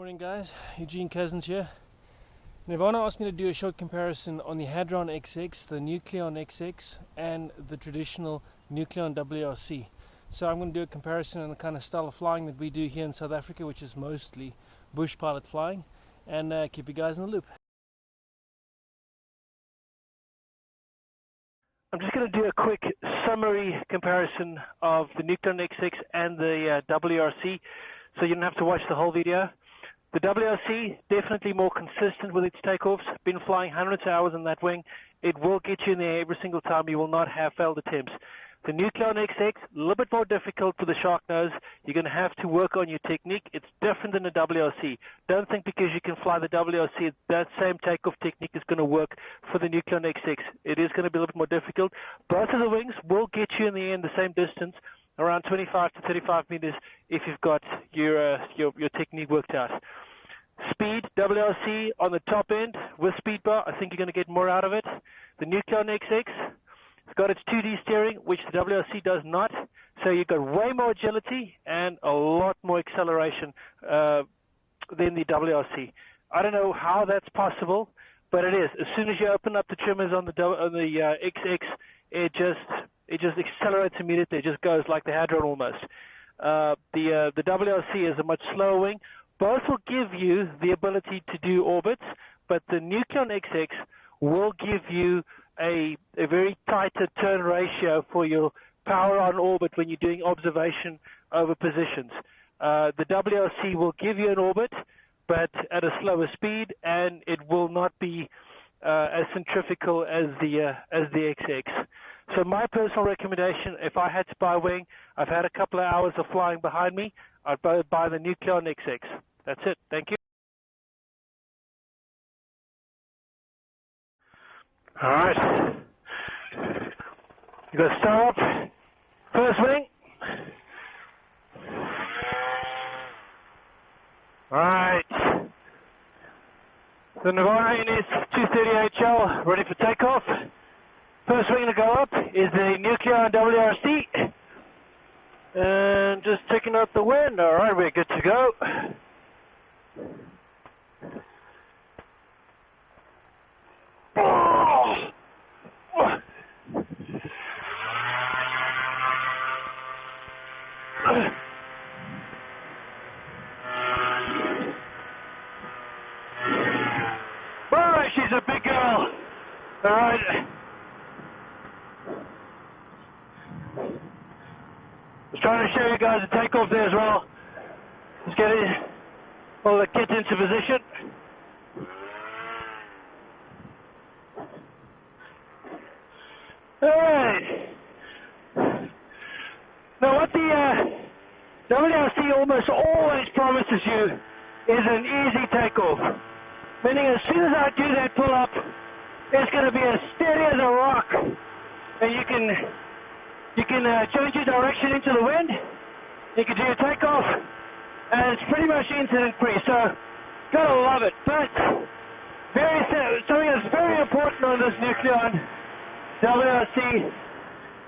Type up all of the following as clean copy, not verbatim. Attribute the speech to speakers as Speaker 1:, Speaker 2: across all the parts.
Speaker 1: Morning guys, Eugene Cousins here. Nirvana asked me to do a short comparison on the Hadron XX, the Nucleon XX and the traditional Nucleon WRC. So I'm going to do a comparison on the kind of style of flying that we do here in South Africa, which is mostly bush pilot flying, and keep you guys in the loop. I'm just going to do a quick summary comparison of the Nucleon XX and the WRC, so you don't have to watch the whole video. The WRC, definitely more consistent with its takeoffs, been flying hundreds of hours in that wing. It will get you in the air every single time. You will not have failed attempts. The Nucleon XX, a little bit more difficult for the shark nose. You're going to have to work on your technique. It's different than the WRC. Don't think because you can fly the WRC, that same takeoff technique is going to work for the Nucleon XX. It is going to be a little bit more difficult. Both of the wings will get you in the air in the same distance, around 25 to 35 meters, if you've got your technique worked out. Speed, WRC on the top end with speed bar, I think you're going to get more out of it. The Nucleon XX, it's got its 2D steering, which the WRC does not, so you've got way more agility and a lot more acceleration than the WRC. I don't know how that's possible, but it is. As soon as you open up the trimmers on the XX, it just accelerates immediately. It just goes like the Hadron almost. The WRC is a much slower wing. Both will give you the ability to do orbits, but the Nucleon XX will give you a very tighter turn ratio for your power on orbit when you're doing observation over positions. The WRC will give you an orbit, but at a slower speed, and it will not be as centrifugal as the XX. So my personal recommendation, if I had to buy a wing, I've had a couple of hours of flying behind me, I'd buy the Nucleon XX. That's it. Thank you. All right. You got to start up. First wing. All right. The Nirvana NS238L ready for takeoff. First wing to go up is the Nucleon WRC. And just taking out the wind. All right, we're good to go. Alright, she's a big girl. Alright. I was trying to show you guys the takeoff there as well. Let's get it. All the kit into position. Alright. Now what the WRC almost always promises you is an easy takeoff. Meaning as soon as I do that pull up, it's going to be as steady as a rock. And you can change your direction into the wind. You can do your takeoff. And it's pretty much incident-free, so gotta love it. But something that's very important on this Nucleon WRC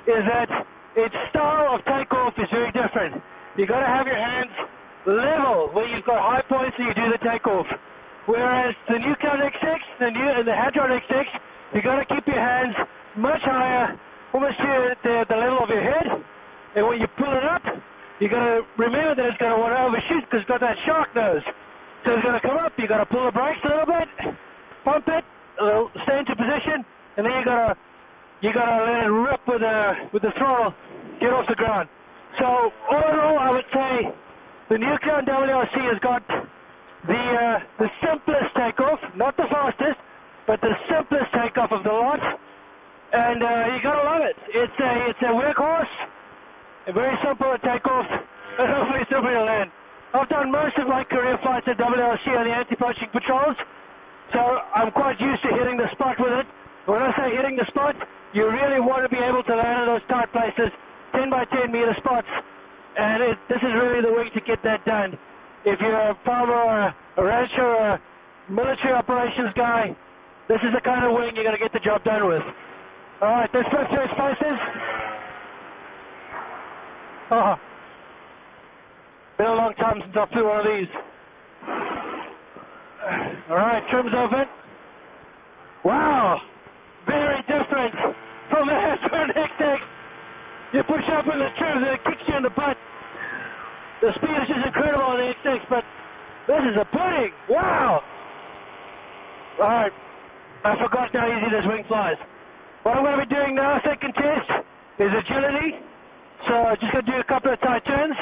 Speaker 1: is that its style of takeoff is very different. You gotta have your hands level where you've got high points and you do the takeoff. Whereas the Nucleon XX and the Hadron XX, you gotta keep your hands much higher, almost to the level of your head. And when you pull it up, you got to remember that it's going to want to overshoot because it's got that shark nose. So it's going to come up, you got to pull the brakes a little bit, pump it, stay into position, and then you got to let it rip with the throttle, get off the ground. So all in all, I would say the Nucleon WRC has got the simplest takeoff, not the fastest, but the simplest takeoff of the lot. And you got to love it. It's a workhorse. Very simple to take off, and hopefully simple to land. I've done most of my career flights at WRC on the anti-poaching patrols, so I'm quite used to hitting the spot with it. When I say hitting the spot, you really want to be able to land in those tight places, 10 by 10 meter spots, and this is really the way to get that done. If you're a farmer or a rancher or a military operations guy, this is the kind of wing you're going to get the job done with. All right, let's flip through its places. Oh, been a long time since I flew one of these. Alright, trim's open. Wow! Very different from the Nuon XX. You push up in the trim and it kicks you in the butt. The speed is just incredible on the XX, but this is a pudding! Wow! Alright, I forgot how easy this wing flies. What I'm going to be doing now, second test, is agility. So I'm just going to do a couple of tight turns.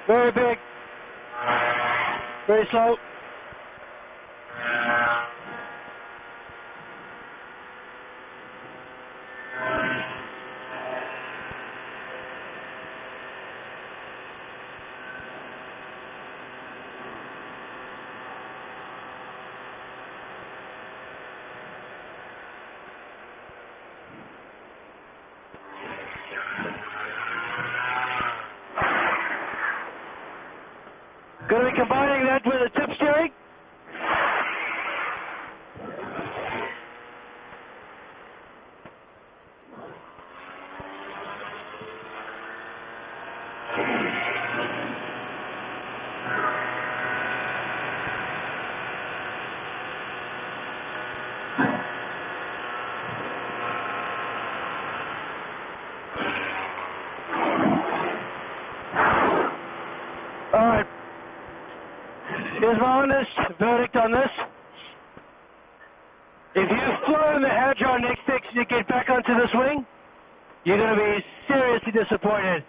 Speaker 1: Very big. Very slow. Going to be combining that with a tip steering. All right. Here's my honest verdict on this. If you've flown the Nuon XX and you get back onto this wing, you're going to be seriously disappointed.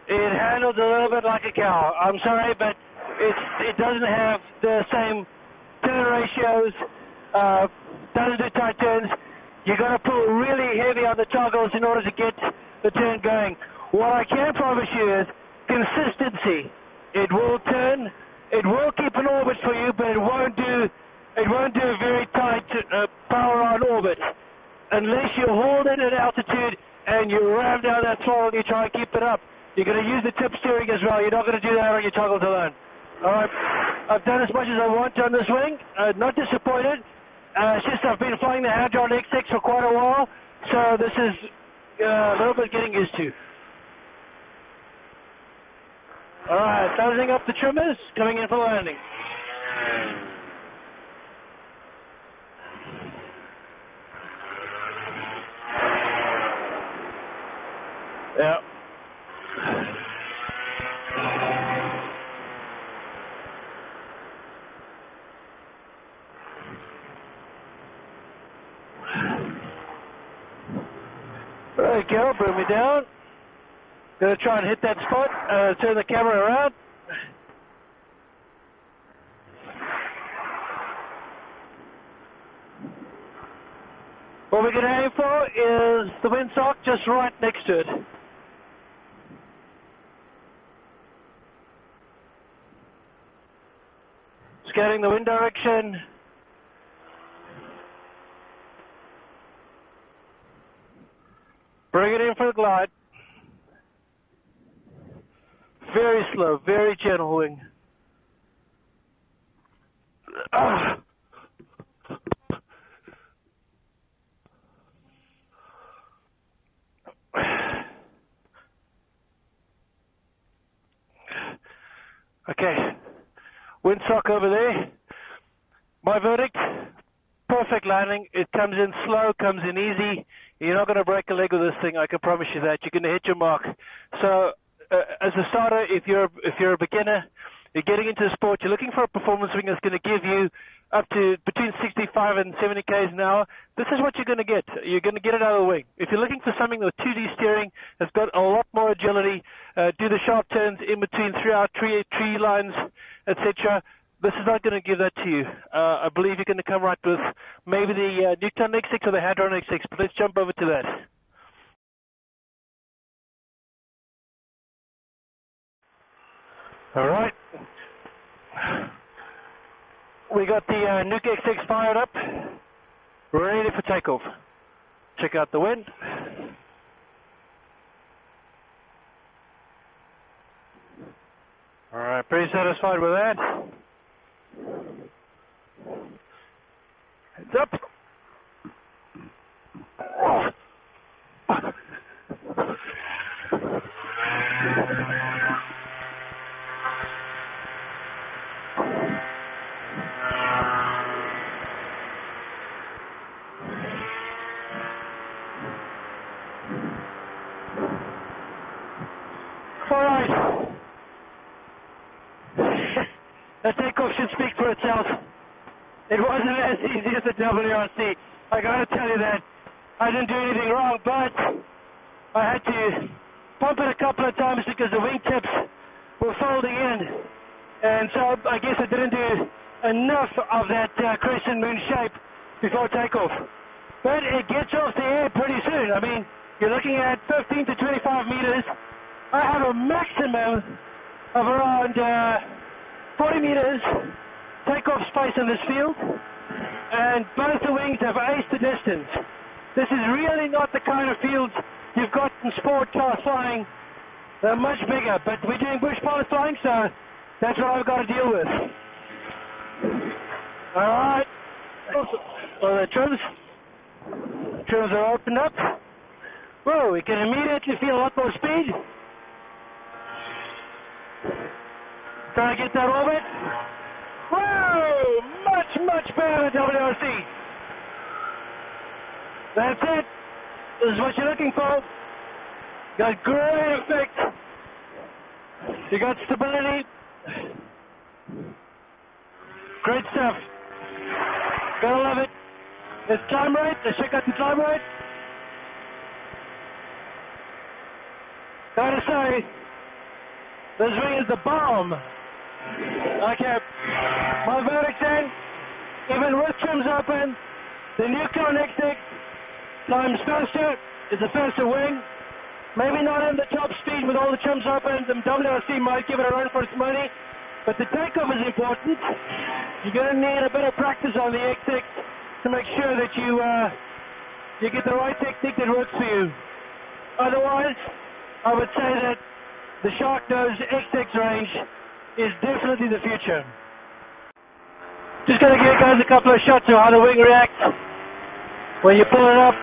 Speaker 1: It handles a little bit like a cow. I'm sorry, but it doesn't have the same turn ratios, doesn't do tight turns. You've got to pull really heavy on the toggles in order to get the turn going. What I can promise you is consistency. It will turn. It will keep an orbit for you, but it won't do a very tight power on orbit unless you hold it at altitude and you ram down that throttle and you try and keep it up. You're going to use the tip steering as well. You're not going to do that on your toggles alone. All right, I've done as much as I want on this wing. Not disappointed. It's just I've been flying the Nuon XX for quite a while, so this is a little bit getting used to. All right, closing up the trimmers, coming in for landing. Yeah. There you go, bring me down. Gonna try and hit that spot, turn the camera around. What we're gonna aim for is the windsock just right next to it. Scanning the wind direction. Bring it in for the glide. Very slow, very gentle wing. Okay, windsock over there. My verdict, perfect landing. It comes in slow, comes in easy. You're not going to break a leg with this thing, I can promise you that. You're going to hit your mark. So, as a starter, if you're a beginner, you're getting into the sport, you're looking for a performance wing that's going to give you up to between 65 and 70 k's an hour, this is what you're going to get. You're going to get it out of the wing. If you're looking for something with 2D steering, that's got a lot more agility, do the sharp turns in between throughout tree lines, etc., this is not going to give that to you. I believe you're going to come right with maybe the Nucleon XX or the Nuon XX, but let's jump over to that. All right. We got the Nuon XX fired up. We're ready for takeoff. Check out the wind. All right, pretty satisfied with that. Heads up. easy as the WRC. I gotta tell you that. I didn't do anything wrong, but I had to pump it a couple of times because the wingtips were folding in. And so I guess I didn't do enough of that crescent moon shape before takeoff. But it gets off the air pretty soon. I mean, you're looking at 15 to 25 meters. I have a maximum of around 40 meters takeoff space in this field, and both the wings have aced the distance. This is really not the kind of field you've got in sport class flying. They're much bigger, but we're doing bush pilot flying, so that's what I've got to deal with. All right. Well, the trims are opened up. Whoa, we can immediately feel a lot more speed. Trying to get that orbit. Whoa! Much better than WRC. That's it. This is what you're looking for. Got great effect. You got stability. Great stuff. Gotta love it. There's climb rate. Let's check out the climb rate. Gotta say, this wing is the bomb. Okay, my verdict then, even with trims open, the Nucleon XX climbs faster, it's a faster wing. Maybe not in the top speed with all the trims open. The WRC might give it a run for its money, but the takeoff is important. You're going to need a bit of practice on the XX to make sure that you get the right technique that works for you. Otherwise, I would say that the Sharknose XX range is definitely the future. Just going to give you guys a couple of shots of how the wing reacts when you pull it up.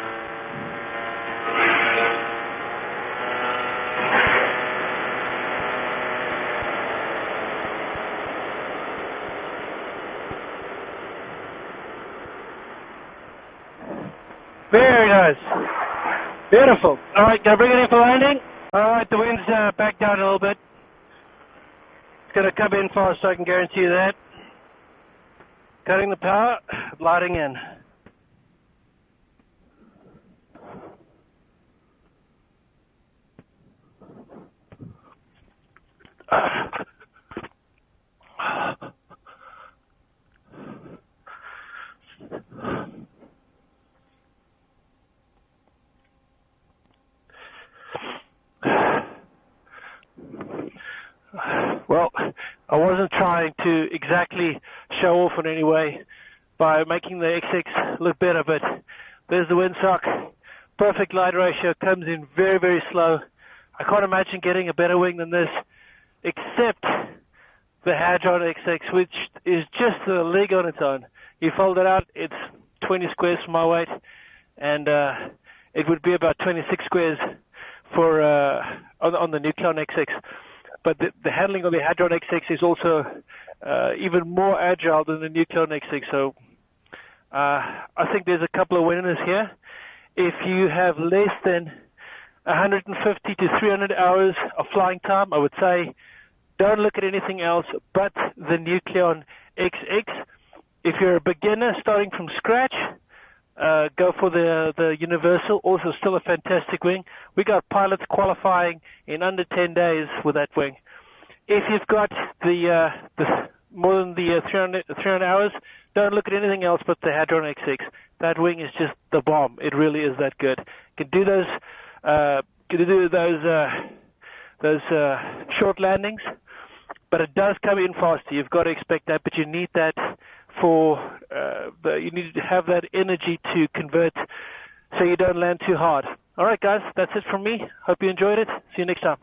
Speaker 1: Very nice. Beautiful. All right, gonna bring it in for landing. All right, the wind's back down a little bit. It's gonna come in fast, so I can guarantee you that. Cutting the power, gliding in. Well, I wasn't trying to exactly show off in any way by making the XX look better, but there's the windsock. Perfect glide ratio, comes in very, very slow. I can't imagine getting a better wing than this, except the Hadron XX, which is just a leg on its own. You fold it out, it's 20 squares for my weight, and it would be about 26 squares for on the Nucleon XX. But the handling of the Hadron XX is also even more agile than the Nucleon XX. So I think there's a couple of winners here. If you have less than 150 to 300 hours of flying time, I would say don't look at anything else but the Nucleon XX. If you're a beginner starting from scratch, go for the Universal, also still a fantastic wing. We got pilots qualifying in under 10 days with that wing. If you've got the more than the 300 hours, don't look at anything else but the Hadron XX. That wing is just the bomb. It really is that good. Can do those short landings, but it does come in faster. You've got to expect that, but you need that for you need to have that energy to convert so you don't land too hard. All right, guys, that's it from me. Hope you enjoyed it. See you next time.